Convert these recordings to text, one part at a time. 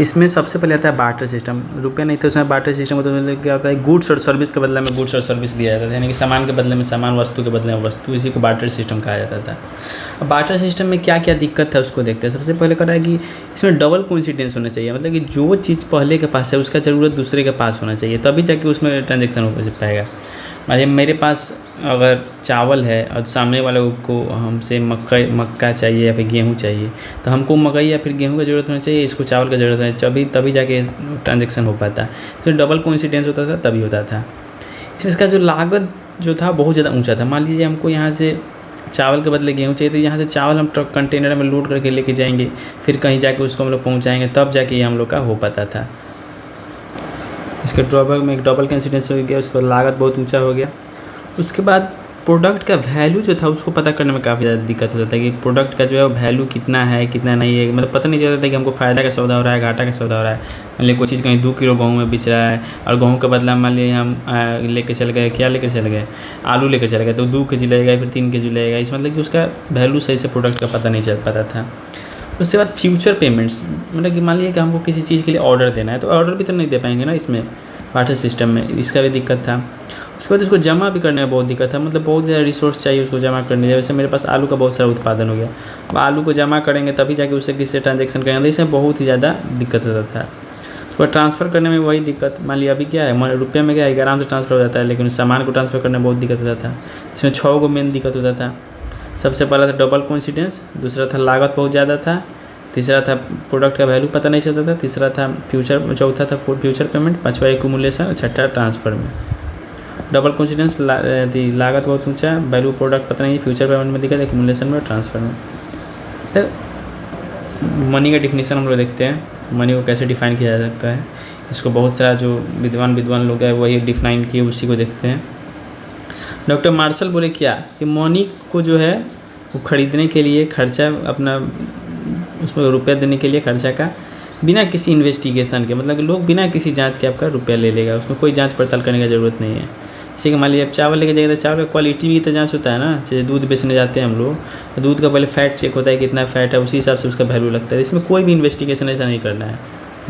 इसमें सबसे पहले आता है बार्टर सिस्टम। रुपया नहीं तो उसमें बार्टर सिस्टम होता है, मतलब क्या होता है, गुड्स और सर्विस के बदले में गुड्स और सर्विस दिया जाता था, यानी कि सामान के बदले में सामान, वस्तु के बदले में वस्तु, इसी को बार्टर सिस्टम कहा जाता था। अब बार्टर सिस्टम में क्या क्या दिक्कत है उसको देखते हैं। सबसे पहले कह रहा है कि इसमें डबल कोइंसिडेंस होना चाहिए, मतलब कि जो चीज़ पहले के पास है उसका ज़रूरत दूसरे के पास होना चाहिए, तभी जाके उसमें ट्रांजेक्शन हो पाएगा। मेरे पास अगर चावल है और सामने वाले को हमसे मक्का चाहिए या फिर गेहूँ चाहिए, तो हमको मकई या फिर गेहूँ का ज़रूरत होना चाहिए, इसको चावल का ज़रूरत है, तभी जाके ट्रांजेक्शन हो पाता है। तो डबल कोइंसिडेंस होता था तभी होता था। इसका जो लागत जो था बहुत ज़्यादा ऊंचा था। मान लीजिए हमको यहाँ से चावल के बदले गेहूँ चाहिए, तो यहाँ से चावल हम ट्रक कंटेनर में लोड करके लेके जाएंगे, फिर कहीं जाके उसको हम लोग पहुँचाएँगे, तब जाके ये हम लोग का हो पाता था। इसके ड्रॉबैक में एक डबल कोइंसिडेंस हो गया, उसका लागत बहुत ऊंचा हो गया। उसके बाद प्रोडक्ट का वैल्यू जो था उसको पता करने में काफ़ी ज़्यादा दिक्कत होता था कि प्रोडक्ट का जो है वैल्यू कितना है कितना नहीं है, मतलब पता नहीं चलता था कि हमको फ़ायदा का सौदा हो रहा है घाटा का सौदा हो रहा है। मान लीजिए कोई चीज़ कहीं 2 किलो गेहूँ में बेच रहा है और गेहूँ के बदला मान लीजिए हम लेकर चल गए, क्या लेकर चल गए, आलू लेकर चल गए, तो 2 केजी लगेगा फिर 3 केजी लगेगा, इस मतलब कि उसका वैल्यू सही से प्रोडक्ट का पता नहीं चल पाता था। उसके बाद फ्यूचर पेमेंट्स, मतलब कि मान लीजिए कि हमको किसी चीज़ के लिए ऑर्डर देना है, तो ऑर्डर भी तो नहीं दे पाएंगे ना इसमें बार्टर सिस्टम में, इसका भी दिक्कत था। उसके बाद उसको जमा भी करने में बहुत दिक्कत था, मतलब बहुत ज़्यादा रिसोर्स चाहिए उसको जमा करने के। वैसे मेरे पास आलू का बहुत सारा उत्पादन हो गया, अब आलू को जमा करेंगे तभी जाके उससे किससे ट्रांजेक्शन करेंगे, तो इसमें बहुत ही ज़्यादा दिक्कत होता था। उसको ट्रांसफ़र करने में वही दिक्कत, मान लिया अभी क्या है रुपये में क्या है आराम से ट्रांसफ़र हो जाता है, लेकिन सामान को ट्रांसफ़र करने में बहुत दिक्कत होता था। इसमें 6 गो मेन दिक्कत होता था। सबसे पहला था डबल कोइंसिडेंस, दूसरा था लागत बहुत ज़्यादा था, तीसरा था प्रोडक्ट का वैल्यू पता नहीं चलता था, तीसरा था चौथा था फ्यूचर पेमेंट, पाँचवा एक्यूमुलेशन और छठा ट्रांसफ़र में। डबल कोइंसिडेंस लागत बहुत ऊंचा, वैल्यू प्रोडक्ट पता नहीं, फ्यूचर पेमेंट में दिक्कत, एक्यूमुलेशन में और ट्रांसफ़र में। तो मनी का डिफिनीशन हम लोग देखते हैं, मनी को कैसे डिफ़ाइन किया जा सकता है। इसको बहुत सारा जो विद्वान लोग हैं वही डिफाइन किए, उसी को देखते हैं। डॉक्टर मार्शल बोले क्या कि मनी को जो है वो ख़रीदने के लिए खर्चा, अपना उसमें रुपया देने के लिए खर्चा का बिना किसी इन्वेस्टिगेशन के, मतलब कि लोग बिना किसी जांच के आपका रुपया ले लेगा, उसमें कोई जांच पड़ताल करने की ज़रूरत नहीं है। जैसे कि मान लीजिए आप चावल लेके जाइए तो चावल का क्वालिटी भी तो जांच होता है ना। जैसे दूध बेचने जाते हैं हम लोग, तो दूध का पहले फैट चेक होता है कितना फ़ैट है, उसी हिसाब से उसका वैल्यू लगता है। इसमें कोई भी इन्वेस्टिगेशन ऐसा नहीं करना है,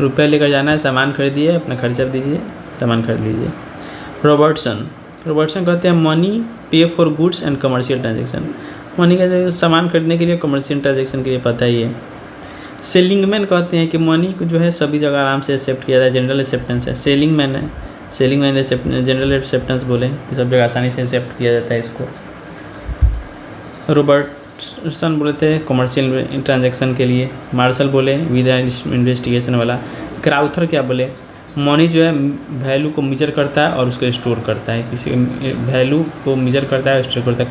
रुपया लेकर जाना है, सामान खरीदिए, अपना खर्चा दीजिए, सामान खरीद लीजिए। रॉबर्टसन कहते हैं मनी पे for goods and commercial transaction, money का सामान खरीदने के लिए, कमर्शियल ट्रांजेक्शन के लिए पता ही है। सेलिंगमैन कहते हैं कि मनी को जो है सभी जगह आराम से एक्सेप्ट किया जाए, जनरल एक्सेप्टेंस है। सेलिंगमैन जनरल एक्सेप्टेंस बोले, सब जगह आसानी से एक्सेप्ट किया जाता है इसको। रॉबर्टसन बोले थे कमर्शियल ट्रांजैक्शन के लिए, मार्शल बोले विद इन्वेस्टिगेशन वाला। क्राउथर क्या बोले, मनी जो है वैल्यू को मेजर करता है और उसको स्टोर करता है, किसी वैल्यू को मेजर करता है स्टोर करता है,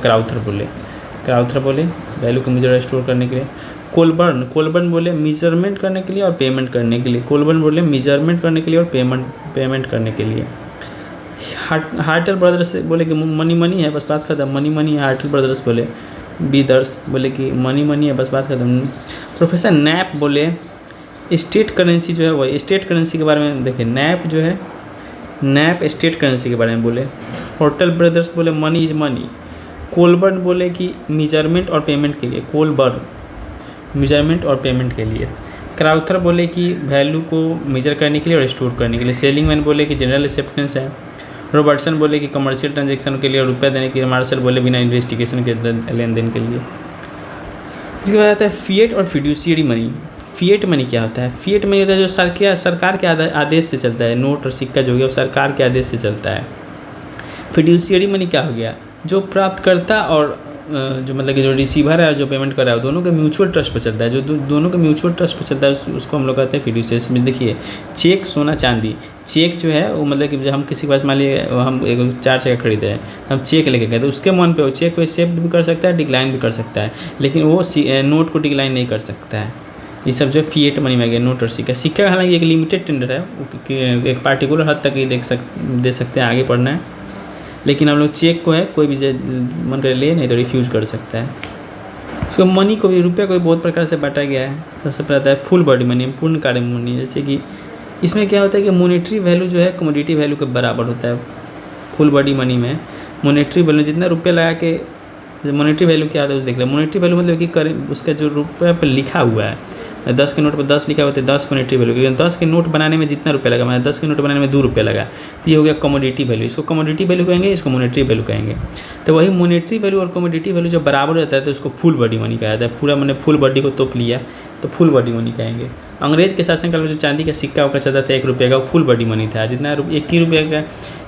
क्राउथर बोले वैल्यू को मेजर स्टोर करने के लिए। कोलबर्न बोले मेजरमेंट करने के लिए और पेमेंट करने के लिए, मेजरमेंट करने के लिए और पेमेंट करने के लिए। हार्टल ब्रदर्स बोले कि मनी है, बस बात खत्म, मनी है। हार्टल ब्रदर्स बोले, बीदर्स बोले कि मनी है, बस बात खत्म। प्रोफेसर नैप बोले स्टेट करेंसी जो है वही, स्टेट करेंसी के बारे में देखें, नैप स्टेट करेंसी के बारे में बोले। हार्टल ब्रदर्स बोले मनी इज मनी। कोलबर्न बोले कि मेजरमेंट और पेमेंट के लिए। क्राउथर बोले कि वैल्यू को मेजर करने के लिए और स्टोर करने के लिए। सेलिंगमैन बोले कि जनरल एक्सेप्टेंस है। रॉबर्टसन बोले कि कमर्शियल ट्रांजैक्शन के लिए रुपया देने के लिए। मार्शल बोले बिना इन्वेस्टिगेशन के लेन देन के लिए। इसके बाद आता है फिएट और फिड्यूशियरी मनी। फिएट मनी क्या होता है? फिएट मनी होता है जो सरकार के आदेश से चलता है, नोट और सिक्का जो हो गया वो सरकार के आदेश से चलता है। फिड्यूशियरी मनी क्या हो गया? जो प्राप्तकर्ता और जो मतलब कि जो रिसीवर है जो पेमेंट कर रहा है दोनों के म्यूचुअल ट्रस्ट पर चलता है, जो दोनों के म्यूचुअल ट्रस्ट पर चलता है उसको हम लोग कहते हैं फिड्यूशियरी। में देखिए चेक, सोना, चांदी। चेक जो है वो मतलब कि जब हम किसी के पास मान लीजिए हम एक 4 चेक खरीदे हैं, हम चेक लेके गए तो उसके मन पे वो चेक को एक्सेप्ट भी कर सकता है, डिक्लाइन भी कर सकता है, लेकिन वो नोट को डिक्लाइन नहीं कर सकता है। ये सब जो फिएट मनी में गया, नोट और सिक्का हालांकि एक लिमिटेड टेंडर है, एक पार्टिकुलर हद तक ही दे सकते हैं, आगे बढ़ना है। लेकिन हम लोग चेक को है कोई भी मन कर ले नहीं तो रिफ्यूज़ कर सकता है। उसको मनी को भी, रुपया को भी बहुत प्रकार से बांटा गया है। सबसे पहले आता है फुल बॉडी मनी, पूर्ण कार्य मनी। जैसे कि इसमें क्या होता है कि मॉनेटरी वैल्यू जो है कमोडिटी वैल्यू के बराबर होता है। फुल बॉडी मनी में मॉनेटरी वैल्यू जितना रुपया लगा के, मॉनेटरी वैल्यू क्या होता है देख रहे हैं। मॉनेटरी वैल्यू मतलब कि उसका जो रुपये पर लिखा हुआ है 10 के नोट पर 10 लिखा हुआ तो 10 मॉनेटरी वैल्यू, क्योंकि 10 के नोट बनाने में जितना रुपया लगा, मैंने 10 के नोट बनाने में 2 रुपया लगा, तो ये हो गया कमोडिटी वैल्यू। इसको कमोडिटी वैल्यू कहेंगे, इसको मॉनेटरी वैल्यू कहेंगे। तो वही मॉनेटरी वैल्यू और कमोडिटी वैल्यू जब बराबर रहता है तो उसको फुल बॉडी मनी कहा जाता है। पूरा मैंने फुल बॉडी को तोप लिया तो फुल बॉडी मनी कहेंगे। अंग्रेज के शासनकाल में जो चांदी का सिक्का होकर चलता था 1 रुपये का, वो फुल बॉडी मनी था। जितना 1 ही रुपये का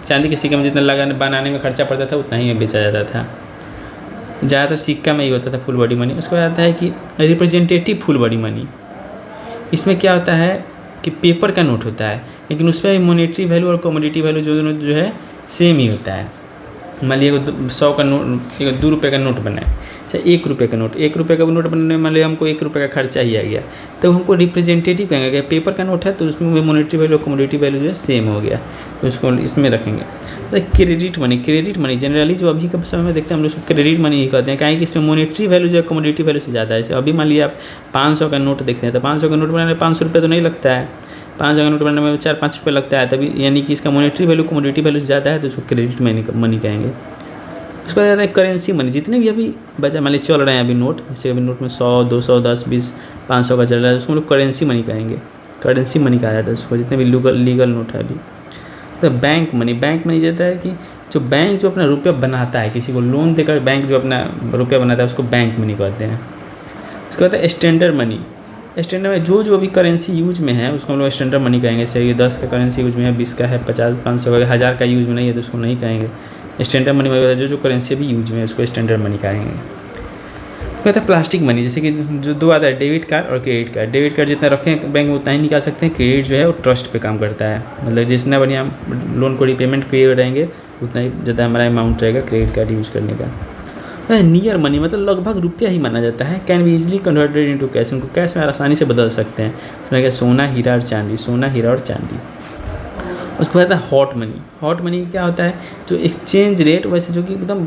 चांदी के सिक्के में जितना लगाने बनाने में खर्चा पड़ता था उतना ही बेचा जाता था। ज़्यादातर सिक्का में ही होता था फुल बॉडी मनी। उसको आता है कि रिप्रेजेंटेटिव फुल बॉडी मनी। इसमें क्या होता है कि पेपर का नोट होता है, लेकिन उस पर मॉनेटरी वैल्यू और कमोडिटी वैल्यू जो है सेम ही होता है। मान लीजिए 100 का नोट, 2 रुपये का नोट बना है, अच्छा 1 रुपये का नोट, 1 रुपये का नोट बनने में मान लीजिए हमको 1 रुपये का खर्चा ही आ गया, तो हमको रिप्रेजेंटेटिव कहेंगे कि पेपर का नोट है तो उसमें मॉनेटरी वैल्यू और कमोडिटी वैल्यू जो है सेम हो गया, तो उसको इसमें रखेंगे। तो क्रेडिट मनी जनरली जो अभी के समय में देखते हैं हम लोग उसको क्रेडिट मनी ही कहते हैं, कहें कि इसमें मॉनेटरी वैल्यू जो है कमोडिटी वैल्यू से ज़्यादा है। जैसे अभी मान लीजिए आप 500 का नोट देखते हैं तो 500 का नोट बनाने में 500 रुपये तो नहीं लगता है, 500 का नोट बनाने में 4-5 रुपये लगता है, तभी यानी कि इसका मॉनेटरी वैल्यू कमोडिटी वैल्यू ज़्यादा है तो उसको क्रेडिट मनी कहेंगे। उसके बाद आता है करेंसी मनी। जितने भी अभी बचा मान लीजिए चल रहे हैं अभी नोट, जैसे अभी नोट में 100, 200, 10, 20, 500 का चल रहा है, उसको हम लोग करेंसी मनी कहेंगे। करेंसी मनी कहा जाता है उसको, जितने भी लीगल नोट है अभी। तो बैंक मनी जाता है कि जो बैंक जो अपना रुपया बनाता है, किसी को लोन देकर बैंक जो अपना रुपया बनाता है उसको बैंक मनी कहते हैं। उसके बाद स्टैंडर्ड मनी। स्टैंडर्ड में जो भी करेंसी यूज में है उसको हम लोग स्टैंडर्ड मनी कहेंगे। जैसे 10 का करेंसी यूज में है, 20 का है, 50, 500 का, 1000 का यूज में नहीं है तो उसको नहीं कहेंगे। स्टैंडर्ड मनी में जो करेंसी भी यूज में है उसको स्टैंडर्ड मनी कहेंगे। कहता है प्लास्टिक मनी, जैसे कि जो 2 आता है डेबिट कार्ड और क्रेडिट कार्ड। डेबिट कार्ड जितना रखें बैंक में उतना ही निकाल सकते हैं, क्रेडिट जो है वो ट्रस्ट पे काम करता है, मतलब जितना बढ़िया लोन को रिपेमेंट किए रहेंगे उतना ही ज़्यादा हमारा अमाउंट रहेगा क्रेडिट कार्ड यूज़ करने का। नियर मनी मतलब लगभग रुपया ही माना जाता है। Can be easily converted into cash, उनको कैश में आसानी से बदल सकते हैं। उसमें क्या सोना हीरा और चांदी, सोना हीरा और चांदी। उसके बाद आता है हॉट मनी। हॉट मनी क्या होता है, जो एक्सचेंज रेट वैसे जो कि एकदम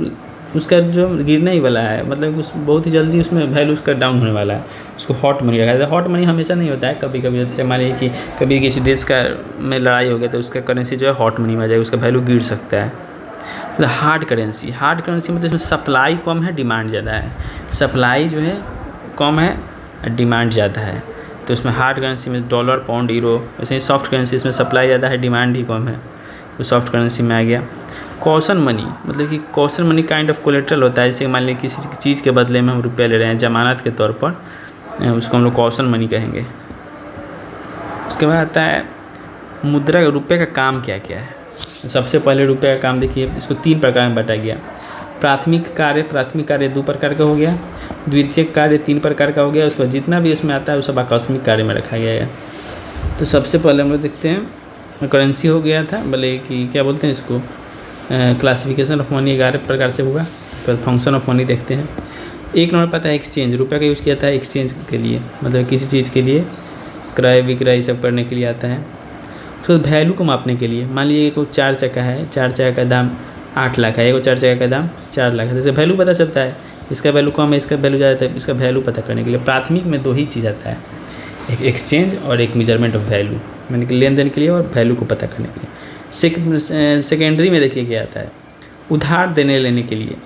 उसका जो गिरने ही वाला है, मतलब उस बहुत ही जल्दी उसमें वैल्यू उसका डाउन होने वाला है, उसको हॉट मनी रखा जाता है। हॉट मनी हमेशा नहीं होता है, कभी कभी जैसे मान लीजिए कि कभी किसी देश का में लड़ाई हो गया तो उसका करेंसी जो है हॉट मनी में आ जाएगा, उसका वैल्यू गिर सकता है। मतलब हार्ड करेंसी मतलब इसमें सप्लाई कम है डिमांड ज़्यादा है, सप्लाई जो है कम है डिमांड ज़्यादा है, तो उसमें हार्ड करेंसी में डॉलर, पाउंड, यूरो। वैसे ही सॉफ्ट करेंसी इसमें सप्लाई ज़्यादा है डिमांड ही कम है, तो सॉफ्ट करेंसी में आ गया। कॉशन मनी मतलब कि caution money kind of collateral होता है, जैसे मान लीजिए किसी चीज़ के बदले में हम रुपया ले रहे हैं जमानत के तौर पर, उसको हम लोग कॉशन मनी कहेंगे। उसके बाद आता है मुद्रा। रुपये का काम क्या क्या है। सबसे पहले रुपये का काम देखिए, इसको 3 प्रकार में बांटा गया। प्राथमिक कार्य 2 प्रकार का हो गया, द्वितीयक कार्य 3 प्रकार का हो गया। उसके बाद जितना भी इसमें आता है वो सब आकस्मिक कार्य में रखा गया है। तो सबसे पहले हम लोग देखते हैं करेंसी हो गया था, भले कि क्या बोलते हैं इसको, क्लासिफिकेशन ऑफ मनी 11 प्रकार से हुआ। फिर फंक्शन ऑफ मनी देखते हैं। 1 नंबर पता है एक्सचेंज। रुपये का यूज़ किया था एक्सचेंज के लिए, मतलब किसी चीज़ के लिए क्रय विक्रय सब करने के लिए आता है। उसके बाद वैल्यू को मापने के लिए, मान लीजिए कोई 4 चक्का है, 4 चक्का का दाम 8 लाख है, 4 चक्का का दाम 4 लाख है, जैसे वैल्यू पता चलता है, इसका वैल्यू कम है, इसका वैल्यू ज़्यादा है, इसका वैल्यू पता करने के लिए। प्राथमिक में 2 ही चीज़ आता है, एक एक्सचेंज और एक मेजरमेंट ऑफ वैल्यू, यानी कि लेन देन के लिए और वैल्यू को पता करने के लिए। सेकेंडरी में देखिए क्या आता है, उधार देने लेने के लिए,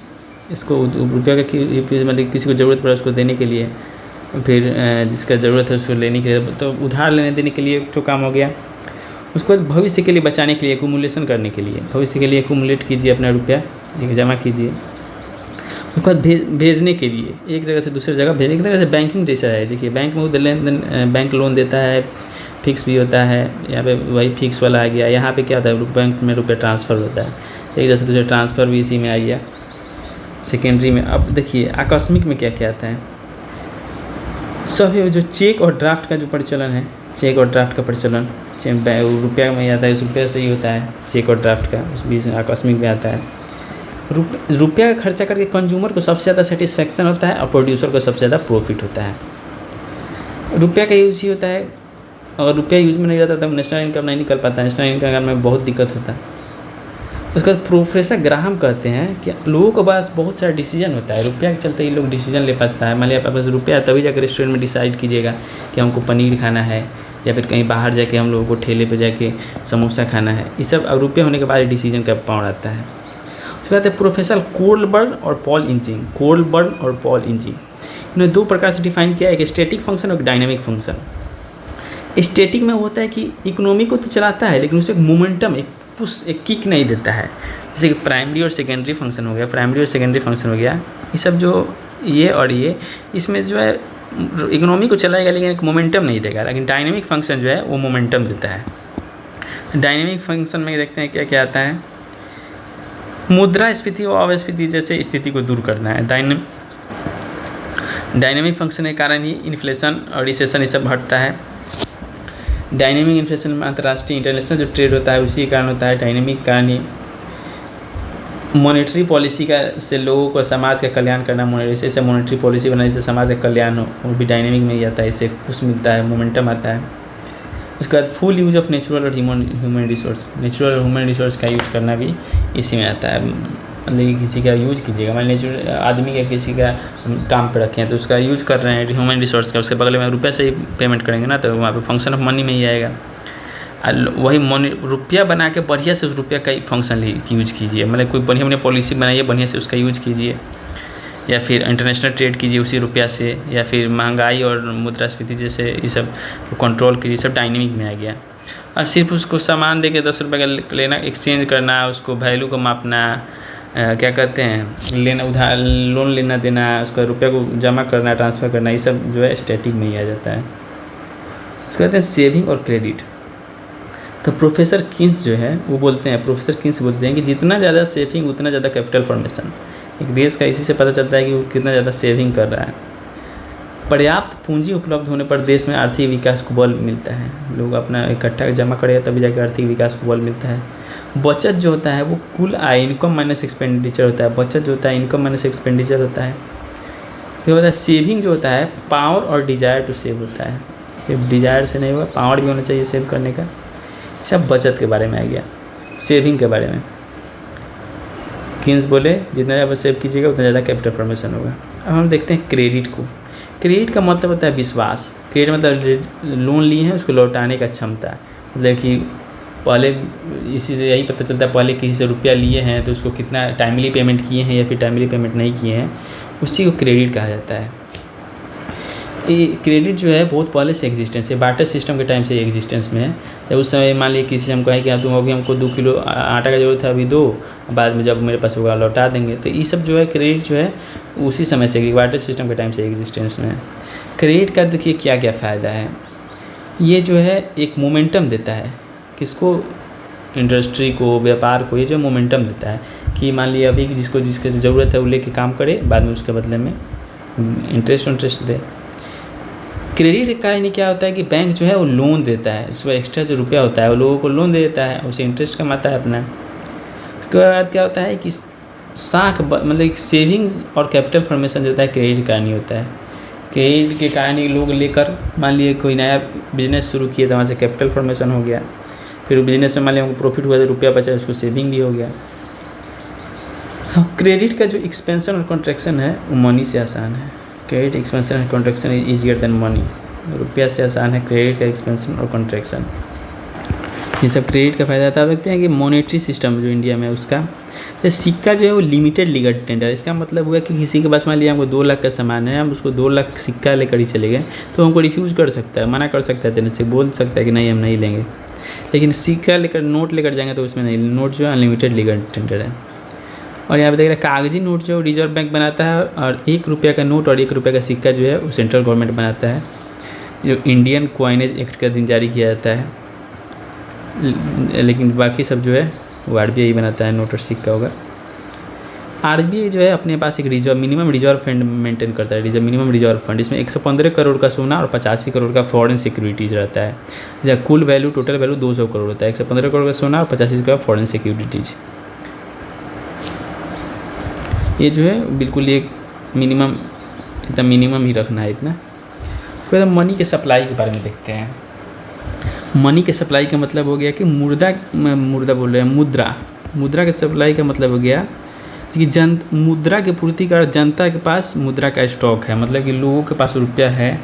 इसको रुपया का मतलब किसी को ज़रूरत पड़ा उसको देने के लिए, फिर जिसका ज़रूरत है उसको लेने के लिए, तो उधार लेने देने के लिए तो काम हो गया। उसके बाद भविष्य के लिए बचाने के लिए, एक्यूमुलेशन करने के लिए, भविष्य के लिए एक्यूमुलेट कीजिए अपना रुपया, जमा कीजिए। उसके बाद भेजने के लिए, एक जगह से दूसरी जगह भेजने की तरह से बैंकिंग जैसा है। देखिए बैंक में लेन देन, बैंक लोन देता है, फिक्स भी होता है, यहाँ पे वही फिक्स वाला आ गया। यहाँ पे क्या होता है, बैंक में रुपया ट्रांसफ़र होता है, एक जैसे दूसरे ट्रांसफ़र भी इसी में आ गया सेकेंडरी में। अब देखिए आकस्मिक में क्या क्या आता है, सब जो चेक और ड्राफ्ट का जो प्रचलन है, चेक और ड्राफ्ट का प्रचलन रुपया में आता है, उस रुपये से ही होता है चेक और ड्राफ्ट का, उस बीच में आकस्मिक में आता है। रुपया का खर्चा करके कंज्यूमर को सबसे ज़्यादा सेटिस्फैक्शन होता है और प्रोड्यूसर को सबसे ज़्यादा प्रॉफिट होता है। रुपया का यूज़ ही होता है, अगर रुपया यूज़ में नहीं रहता तब नेशनल इनकम नहीं निकल पाता, नेशनल इनकम में बहुत दिक्कत होता है। उसके बाद प्रोफेसर ग्राहम कहते हैं कि लोगों के पास बहुत सारा डिसीजन होता है, रुपया के चलते ही लोग डिसीजन ले पाता है। मान लिया आपके पास रुपया है तभी जाकर रेस्टोरेंट में डिसाइड कीजिएगा कि हमको पनीर खाना है, या फिर कहीं बाहर जाके हम लोगों को ठेले पे जाके समोसा खाना है, ये सब अब रुपये होने के बाद डिसीजन का पावर आता है। उसके बाद है प्रोफेसर कोल्बर्ग और पॉल इंचिंग। उन्होंने दो प्रकार से डिफाइन किया, एक स्टैटिक फंक्शन और डायनेमिक फंक्शन। स्टैटिक में होता है कि इकोनॉमी को तो चलाता है लेकिन उसे एक मोमेंटम, एक पुश, एक किक नहीं देता है। जैसे कि प्राइमरी और सेकेंडरी फंक्शन हो गया, प्राइमरी और सेकेंडरी फंक्शन हो गया, ये सब जो ये और ये, इसमें जो है इकोनॉमी को चलाएगा लेकिन एक मोमेंटम नहीं देगा। लेकिन डायनेमिक फंक्शन जो है वो मोमेंटम देता है। डायनेमिक फंक्शन में देखते हैं क्या क्या आता है। मुद्रास्फीति और अपस्फीति जैसे स्थिति को दूर करना है। डायनेमिक फंक्शन के कारण ही इन्फ्लेशन और रिसेशन ये सब हटता है। डायनेमिक इन्फ्लेशन में अंतर्राष्ट्रीय इंटरनेशनल जो ट्रेड होता है उसी के कारण होता है। डायनेमिक कारण ही मॉनेटरी पॉलिसी का से लोगों को समाज का कल्याण करना, जैसे मॉनेटरी पॉलिसी बनाने से समाज का कल्याण हो, वो भी डायनेमिक में ही आता है। इससे पुश मिलता है, मोमेंटम आता है। उसके बाद फुल यूज ऑफ नेचुरल और ह्यूमन रिसोर्स, नेचुरल और ह्यूमन रिसोर्स का यूज करना भी इसी में आता है। मतलब किसी का यूज कीजिएगा, मान लीजिए आदमी का किसी का काम पे रखे हैं तो उसका यूज़ कर रहे हैं ह्यूमन रिसोर्स का, उसके बगल में रुपये से ही पेमेंट करेंगे ना, तो वहाँ पे फंक्शन ऑफ मनी में ही आएगा। वही रुपया बना के बढ़िया से उस रुपया का ही फंक्शन यूज कीजिए। मतलब कोई बढ़िया पॉलिसी बनाइए, बढ़िया से उसका यूज कीजिए, या फिर इंटरनेशनल ट्रेड कीजिए उसी रुपया से, या फिर महंगाई और मुद्रास्फीति जैसे ये सब कंट्रोल कीजिए। सब डायनेमिक में आ गया। अब सिर्फ उसको सामान दे के 10 रुपये का लेना, एक्सचेंज करना, उसको वैल्यू को मापना, क्या कहते हैं, लेना, उधार लोन लेना देना, उसका रुपये को जमा करना, ट्रांसफ़र करना, ये सब जो है स्टैटिक में ही आ जाता है। उसको कहते हैं सेविंग और क्रेडिट। तो प्रोफेसर किन्स जो है वो बोलते हैं, प्रोफेसर किन्स बोलते हैं कि जितना ज़्यादा सेविंग उतना ज़्यादा कैपिटल फॉर्मेशन। एक देश का इसी से पता चलता है कि वो कितना ज़्यादा सेविंग कर रहा है। पर्याप्त पूंजी उपलब्ध होने पर देश में आर्थिक विकास को बल मिलता है। लोग अपना इकट्ठा जमा करेगा तभी जाकर आर्थिक विकास को बल मिलता है। बचत जो होता है वो कुल आय, इनकम माइनस एक्सपेंडिचर होता है। बचत जो होता है इनकम माइनस एक्सपेंडिचर होता है। फिर होता है सेविंग जो होता है पावर और डिजायर टू सेव होता है। सिर्फ डिजायर से नहीं होगा, पावर भी होना चाहिए सेव करने का। सब बचत के बारे में आ गया। सेविंग के बारे में किन्स बोले जितना ज़्यादा सेव कीजिएगा उतना ज़्यादा कैपिटल फॉर्मेशन होगा। अब हम देखते हैं क्रेडिट को। क्रेडिट का मतलब होता है विश्वास। क्रेडिट मतलब लोन लिए हैं उसको लौटाने का क्षमता। मतलब कि पहले इसी से यही पता चलता है, पहले किसी से रुपया लिए हैं तो उसको कितना टाइमली पेमेंट किए हैं या फिर टाइमली पेमेंट नहीं किए हैं, उसी को क्रेडिट कहा जाता है। ये क्रेडिट जो है बहुत पहले से एग्जिस्टेंस है, बार्टर सिस्टम के टाइम से एग्जिस्टेंस में है। तो उस समय मान लीजिए किसी से हम कहें कि तुम अभी हमको 2 किलो आटा का ज़रूरत है, अभी दो, बाद में जब मेरे पास होगा लौटा देंगे। तो ये सब जो है क्रेडिट जो है उसी समय से, बार्टर सिस्टम के टाइम से एग्जिस्टेंस में है। क्रेडिट का देखिए क्या क्या फ़ायदा है। ये जो है एक मोमेंटम देता है, किसको, इंडस्ट्री को, व्यापार को। ये जो मोमेंटम देता है कि मान लीजिए अभी जिसको ज़रूरत है वो लेके काम करे, बाद में उसके बदले में इंटरेस्ट दे। क्रेडिट के कारण क्या होता है कि बैंक जो है वो लोन देता है, उसमें एक्स्ट्रा जो रुपया होता है वो लोगों को लोन दे देता है, उसे इंटरेस्ट कमाता है अपना। उसके बाद क्या होता है कि मतलब सेविंग और कैपिटल फॉर्मेशन जो होता है क्रेडिट के कारण ही होता है। क्रेडिट के कारण ही लोग लेकर, मान लिए कोई नया बिजनेस शुरू किए तो वहाँ से कैपिटल फॉर्मेशन हो गया, फिर बिजनेस में मान लिया हमको प्रॉफिट हुआ तो रुपया बचा, उसको सेविंग भी हो गया। क्रेडिट का जो एक्सपेंशन और कॉन्ट्रैक्शन है वो मनी से आसान है। Credit expansion and contraction is easier than money. रुपया से आसान है क्रेडिट का एक्सपेंशन और कॉन्ट्रैक्शन। ये सब क्रेडिट का फ़ायदा था। देखते हैं कि मॉनेटरी सिस्टम जो इंडिया में है उसका, तो सिक्का जो है वो लिमिटेड लीगल टेंडर। इसका मतलब हुआ कि किसी के पास मान लिया हमको 2 लाख का सामान है, हम उसको 2 लाख सिक्का लेकर ही चले गए तो हमको रिफ्यूज़ कर सकता है, मना कर सकता है देने से, बोल सकता है कि नहीं हम नहीं लेंगे। लेकिन सिक्का लेकर, नोट लेकर जाएंगे तो उसमें नहीं, नोट जो है अनलिमिटेड लीगल टेंडर है। और यहाँ पे देख रहे हैं कागजी नोट जो रिजर्व बैंक बनाता है, और 1 रुपये का नोट और 1 रुपये का सिक्का जो है वो सेंट्रल गवर्नमेंट बनाता है, जो इंडियन क्वाइनेज एक्ट का दिन जारी किया जाता है। लेकिन बाकी सब जो है वो RBI बनाता है, नोट और सिक्का होगा। RBI जो है अपने पास एक मिनिमम रिजर्व फंड मेंटेन करता है, मिनिमम रिजर्व फंड। इसमें 115 करोड़ का सोना और 85 करोड़ का फॉरेन सिक्योरिटीज़ रहता है। जहाँ कुल वैल्यू, टोटल वैल्यू 200 करोड़ होता है। 115 करोड़ का सोना और 85 का फॉरेन सिक्योरिटीज़। ये जो है बिल्कुल एक मिनिमम, इतना मिनिमम ही रखना है इतना। फिर मनी के सप्लाई के बारे में देखते हैं। मनी के सप्लाई का मतलब हो गया कि मुद्रा के सप्लाई का मतलब हो गया कि मुद्रा की पूर्ति का, जनता के पास मुद्रा का स्टॉक है। मतलब कि लोगों के पास रुपया है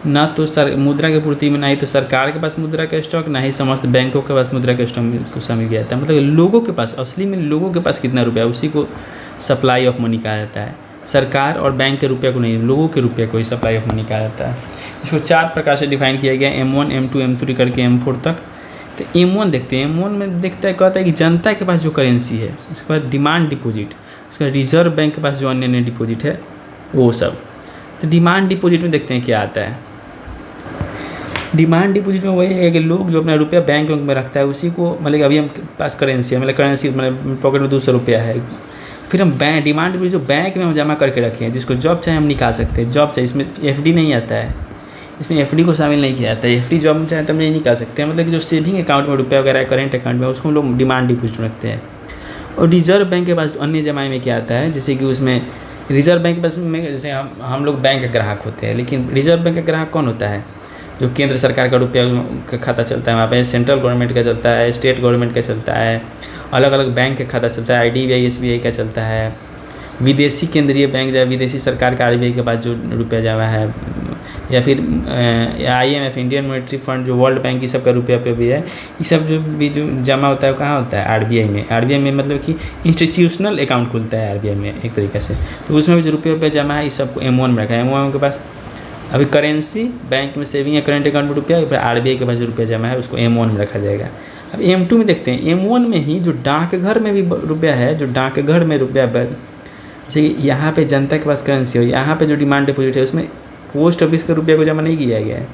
ना, तो मुद्रा की पूर्ति में ना ही तो सरकार के पास मुद्रा का स्टॉक, ना ही समस्त बैंकों के पास मुद्रा का स्टॉक को शामिल किया जाता है। मतलब लोगों के पास, असली में लोगों के पास कितना रुपया है उसी को सप्लाई ऑफ मनी कहा जाता है। सरकार और बैंक के रुपये को नहीं, लोगों के रुपये को ही सप्लाई ऑफ मनी कहा जाता है। इसको 4 प्रकार से डिफाइन किया गया, M1, M2, M3 करके M4 तक। तो M1 देखते हैं, M1 में देखता है, कहता है कि जनता के पास जो करेंसी है, उसके बाद डिमांड डिपॉजिट, उसका रिजर्व बैंक के पास जो अन्य अन्य डिपॉजिट है वो सब। तो डिमांड डिपॉजिट में देखते हैं क्या आता है। डिमांड डिपॉजिट में वही है कि लोग जो अपना रुपया बैंक में रखता है उसी को, मतलब अभी हम पास करेंसी है, मतलब करेंसी मतलब पॉकेट में 200 रुपया है, फिर हम बैंक डिमांड डिपॉजिट जो बैंक में हम जमा करके रखे हैं, जिसको जॉब चाहे हम निकाल सकते हैं, जॉब चाहे, इसमें FD नहीं आता है, इसमें FD को शामिल नहीं किया जाता है। FD जॉब में चाहे तो हम नहीं निकाल सकते हैं, मतलब कि जो सेविंग अकाउंट में रुपया वगैरह करेंट अकाउंट में, उसको हम लोग डिमांड डिपॉजिट में रखते हैं। और रिजर्व बैंक के पास अन्य जमाए में क्या आता है, जैसे कि उसमें रिजर्व बैंक के पास में, जैसे हम लोग बैंक के ग्राहक होते हैं, लेकिन रिजर्व बैंक का ग्राहक कौन होता है, जो केंद्र सरकार का रुपया का खाता चलता है, वहाँ पे सेंट्रल गवर्नमेंट का चलता है, स्टेट गवर्नमेंट का चलता है, अलग अलग बैंक का खाता चलता है, IDBI SBI का चलता है, विदेशी केंद्रीय बैंक या विदेशी सरकार का RBI के पास जो रुपया जमा है, या फिर IMF इंडियन मॉनेटरी फंड जो वर्ल्ड बैंक की सब का रुपया पे भी है, ये सब जो भी जो जमा होता है वो कहाँ होता है, RBI में। RBI में मतलब कि इंस्टीट्यूशनल अकाउंट खुलता है RBI में एक तरीके से, तो उसमें भी जो रुपये जमा है, इस सबको M1 में रखा है। M1 के पास अभी करेंसी, बैंक में सेविंग या करंट अकाउंट में रुपया, फिर RBI के पास जो रुपया जमा है उसको M1 में रखा जाएगा। अब M2 में देखते हैं, M1 में ही जो डाकघर में भी रुपया है, जो डाकघर में रुपया, जैसे यहाँ पे जनता के पास करेंसी हो, यहाँ पे जो डिमांड डिपॉजिट है उसमें पोस्ट ऑफिस के रुपये को जमा नहीं किया गया है,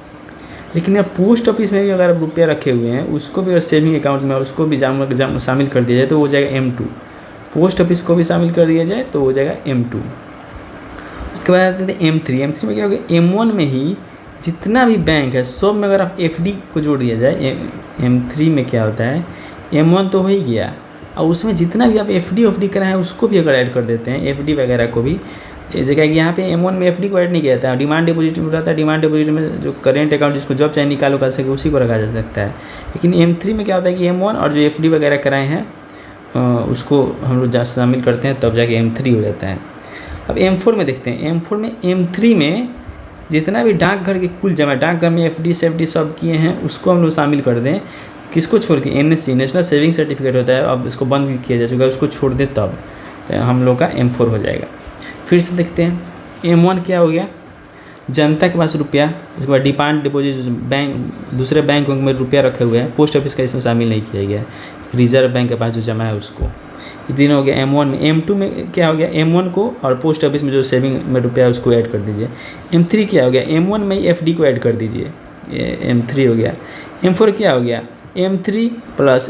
लेकिन यहाँ पोस्ट ऑफिस में भी अगर रुपया रखे हुए हैं उसको भी अगर सेविंग अकाउंट में और उसको भी शामिल कर दिया जाए तो हो जाएगा M2। पोस्ट ऑफिस को भी शामिल कर दिया जाए तो हो जाएगा M2। उसके बाद आते हैं M3। M3 में क्या हो गया, M1 में ही जितना भी बैंक है सब में अगर आप FD को जोड़ दिया जाए, M3 में क्या होता है, M1 तो हो ही गया, और उसमें जितना भी आप FD कराए हैं उसको भी अगर ऐड कर देते हैं, FD वगैरह को भी, जगह कि यहाँ पे M1 में FD को ऐड नहीं किया जाता है, डिमांड डिपॉजिट में रहता है। डिमांड डिपॉजिट में जो करेंट अकाउंट जिसको जॉब चाहे निकालो कर सके उसी को रखा जा सकता है। लेकिन M3 में क्या होता है कि M1 और जो FD वगैरह कराए हैं उसको हम लोग शामिल करते हैं, तब जाके M3 हो जाता है। अब M4 में देखते हैं, M3 में जितना भी डाकघर के कुल जमा, डाकघर में FD SFD सब किए हैं उसको हम लोग शामिल कर दें, किसको छोड़ के, NSC नेशनल सेविंग सर्टिफिकेट होता है, अब इसको बंद किया जा चुका है, उसको छोड़ दें तब हम लोग का M4 हो जाएगा। फिर से देखते हैं, M1 क्या हो गया, जनता के पास रुपया, उसके बाद डिमांड डिपॉजिट, बैंक दूसरे बैंक में रुपया रखे हुए हैं, पोस्ट ऑफिस का इसमें शामिल नहीं किया गया, रिजर्व बैंक के पास जो जमा है उसको, ये तीनों हो गया M1 में। M2 में क्या हो गया, M1 को और पोस्ट ऑफिस में जो सेविंग में रुपया है उसको ऐड कर दीजिए। M3 क्या हो गया, M1 में ही FD को ऐड कर दीजिए, M3 हो गया। M4 क्या हो गया, M3 प्लस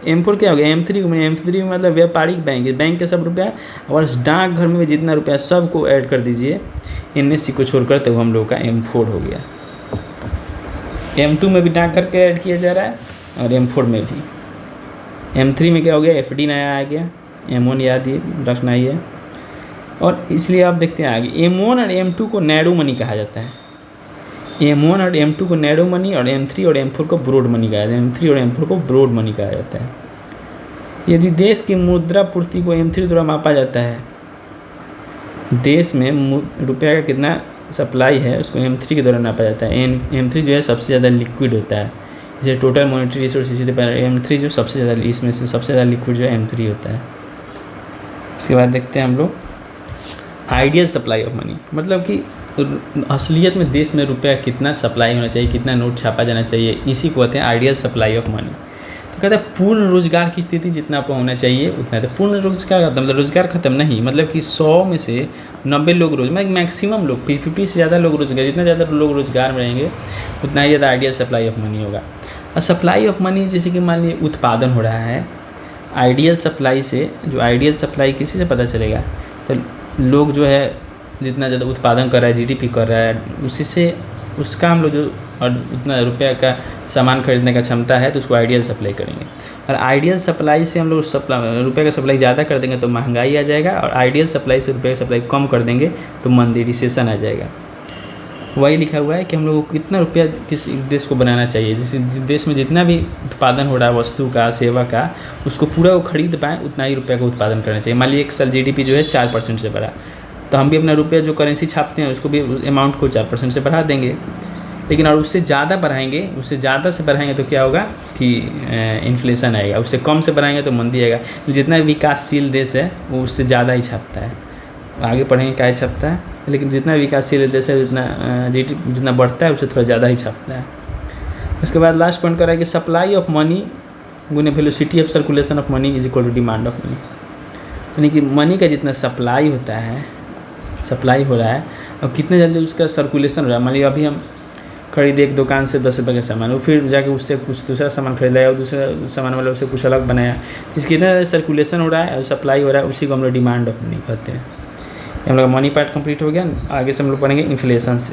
M4 क्या हो गया, M3 में मतलब व्यापारिक बैंक, बैंक के सब रुपया और डाकघर में जितना रुपया सब को ऐड कर दीजिए, NSC को छोड़कर, तो हम लोग का M4 हो गया। M2 में भी डाकघर का ऐड किया जा रहा है और M4 में भी। M3 में क्या हो गया, FD नया आ गया, M1 याद ही रखना ही है। और इसलिए आप देखते हैं आगे, M1 और M2 को नैरो मनी कहा जाता है। M1 और M2 को नैरो मनी और M3 और M4 को ब्रॉड मनी कहा जाता है। M3 और M4 को ब्रॉड मनी कहा जाता है। यदि देश की मुद्रा पूर्ति को M3 द्वारा मापा जाता है, देश में रुपया का कितना सप्लाई है उसको M3 के द्वारा नापा जाता है। M3 जो है सबसे ज़्यादा लिक्विड होता है, जैसे टोटल मॉनेटरी रिसोर्स, इसी तरह M3 जो सबसे ज़्यादा, इसमें से सबसे ज़्यादा लिक्विड जो है M3 होता है। इसके बाद देखते हैं हम लोग आइडियल सप्लाई ऑफ मनी, मतलब कि असलियत में देश में रुपया कितना सप्लाई होना चाहिए, कितना नोट छापा जाना चाहिए, इसी को कहते हैं आइडियल सप्लाई ऑफ मनी। तो कहते हैं पूर्ण रोजगार की स्थिति जितना आपको होना चाहिए उतना। तो पूर्ण रोजगार का मतलब रोजगार खत्म नहीं, मतलब कि 100 में से 90 लोग मतलब मैक्सिमम लोग, 50 से ज़्यादा लोग रोजगार, जितना ज़्यादा लोग रोजगार में रहेंगे उतना ही ज़्यादा आइडियल सप्लाई ऑफ मनी होगा। और सप्लाई ऑफ मनी जैसे कि मान लीजिए उत्पादन हो रहा है, आइडियल सप्लाई से, जो आइडियल सप्लाई किसी से पता चलेगा, तो लोग जो है जितना ज़्यादा उत्पादन कर रहा है, GDP कर रहा है, उसी से उसका हम लोग जो और उतना रुपया का सामान खरीदने का क्षमता है तो उसको आइडियल सप्लाई करेंगे। और आइडियल सप्लाई से हम लोग रुपये का सप्लाई ज़्यादा कर देंगे तो महंगाई आ जाएगा, और आइडियल सप्लाई से रुपये का सप्लाई कम कर देंगे तो मंदी, रिसेशन आ जाएगा। वही लिखा हुआ है कि हम लोग को कितना रुपया किस देश को बनाना चाहिए, जिस देश में जितना भी उत्पादन हो रहा है वस्तु का, सेवा का, उसको पूरा वो खरीद पाएँ उतना ही रुपये का उत्पादन करना चाहिए। मान लीजिए एक साल GDP जो है 4% से बढ़ा, तो हम भी अपना रुपया जो करेंसी छापते हैं उसको भी अमाउंट को 4% से बढ़ा देंगे। लेकिन और उससे ज़्यादा बढ़ाएंगे, उससे ज़्यादा से बढ़ाएंगे तो क्या होगा कि इन्फ्लेशन आएगा, उससे कम से बढ़ाएंगे तो मंदी आएगा। तो जितना विकासशील देश है वो उससे ज़्यादा ही छापता है, आगे पढ़ेंगे क्या ही छापता है, लेकिन जितना विकासशील देश है जितना जितना बढ़ता है उससे थोड़ा ज़्यादा ही छापता है। उसके बाद लास्ट पॉइंट कर रहा है कि सप्लाई ऑफ मनी गुने velocity of circulation of money is equal to demand of money. यानी कि मनी का जितना सप्लाई होता है, सप्लाई हो रहा है और कितने जल्दी उसका सर्कुलेशन हो रहा है। मान लीजिए अभी हम खरीदे एक दुकान से 10 रुपये का सामान, वो फिर जाके उससे कुछ दूसरा सामान खरीदा है और दूसरा सामान वाला उससे कुछ अलग बनाया, इसकी कितना सर्कुलेशन हो रहा है और सप्लाई हो रहा है, उसी को हम लोग डिमांड ऑफ मनी कहते हैं। हम लोग मनी पार्ट कंप्लीट हो गया। आगे से हम लोग पढ़ेंगे इन्फ्लेशन से।